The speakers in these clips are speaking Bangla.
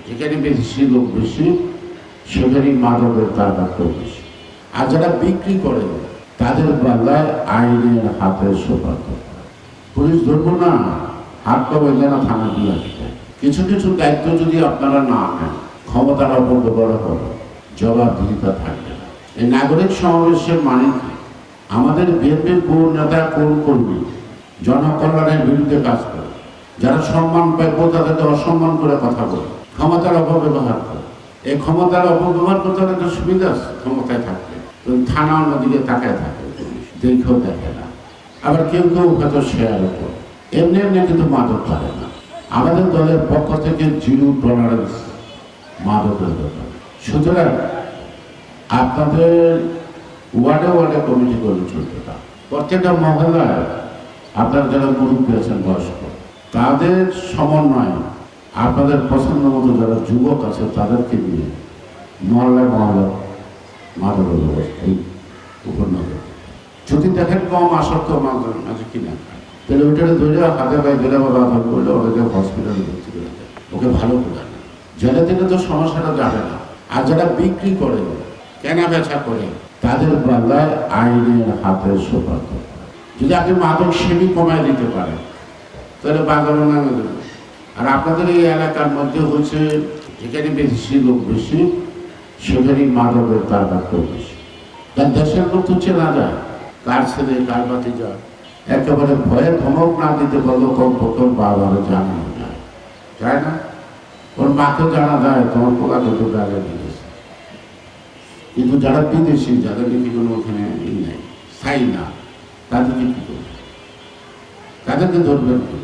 যেখানে বেশি লোক বেশি সেখানেই মাদকের কারবারটাও বেশি। আর যারা বিক্রি করে তাদের বেলায় আইনের হাতে সোপাত। পুলিশ ধরবো না, হাত পাবে না, থানা দিয়ে আসবে। কিছু কিছু দায়িত্ব যদি আপনারা না নেন, ক্ষমতার অপব্যবহার হবে, জবাবদিহিতা থাকবে না। এই নাগরিক সমাবেশের মানে কি? আমাদের বিএনপির কোন নেতা কোন কর্মী জনকল্যাণের বিরুদ্ধে কাজ করে, যারা সম্মান পায় তাদেরকে অসম্মান করে কথা বলে, ক্ষমতার অপব্যবহার করে। এই ক্ষমতার অপব্যবহার করতে একটা সুবিধা আছে, ক্ষমতায় থাকবে থানা অন্যদিকে তাকায় থাকে, দেখেও দেখে না। আবার কেউ কেউ হয়তো শেয়ার করে, এমনি এমনি কিন্তু মাদক পারে না। আমাদের দলের পক্ষ থেকে 0 টলারেন্স মাদকের ব্যাপারে। সুতরাং আপনাদের ওয়ার্ডে ওয়ার্ডে কমিটি করে চলতে না। প্রত্যেকটা মহল্লায় আপনারা যারা মুরব্বী আছেন বয়স্ক, তাদের সমন্বয়ে আপনাদের পছন্দ মতো যারা যুবক আছে তাদেরকে নিয়ে মহল্লায় মহল্লা মাদকের ব্যবস্থা উপর নজর। যদি দেখেন কম আসক্ত মাঝে কিনা, তাহলে ওইটাকে ধরে হাতে পায়ে ধরে আবার বাধা করলে ওদেরকে হসপিটালে ভর্তি করে দেয়, ওকে ভালো করে না। জেলে থেকে তো সমস্যাটা যাবে না। আর যারা বিক্রি করে, কেনা বেচা করে, তাদের বেলায় আইনের হাতে সোপাত। যদি আপনি মাদক সেবী কমায় দিতে পারেন তাহলে বাজারে নামে দেবে। আর আপনাদের এই এলাকার মধ্যে হচ্ছে যেখানে বেশি লোক বেশি সেখানেই মাদকের কারবারটাও বেশি। তার দেশের লোক তো চেনা যায়, কার ছেলে কার বাতি যায়। একেবারে ভয়ে ধমক না দিতে পারলেও কম বাবারে জানানো যায়, যায় না? ওর মাকে জানা যায় তোমার পোলা দুটো জায়গায় দিয়েছে। কিন্তু যারা বিদেশি, যাদের কি কোনো ওখানে নেই, স্থায়ী না, তাদেরকে কি করবে? তাদেরকে ধরবেন কি?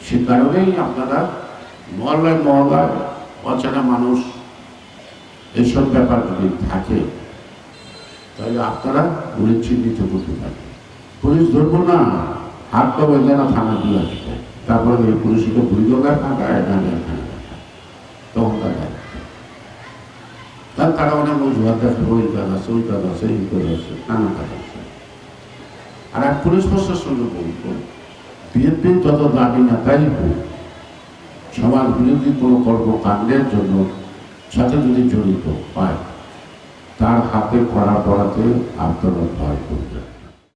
সে কারণেই আপনারা মহল্লায় মহল্লায় অচেনা মানুষ এইসব ব্যাপার যদি থাকে তাহলে আপনারা পুলিশ চিহ্নিত করতে পারবেন। পুলিশ ধরবো না, হাত পাবে না, থানা দিয়ে আসবে। তারপরে এই পুলিশকে ভুলগা থাকা এখানে তখন তারা অনেক অজুহাত দেখে, ওই কাজ আছে, ওই কাজ আছে, এই কাজ আছে, নানা কাজ আছে। আর এক পুলিশ প্রশাসনের বলবো, বিএনপির যত দাবি না তাই হোক, সমাজ বিরোধী কোনো কর্মকাণ্ডের জন্য সাথে যদি জড়িত হয়, তার হাতে কড়া পড়াতে আপনারা ভয় করবেন।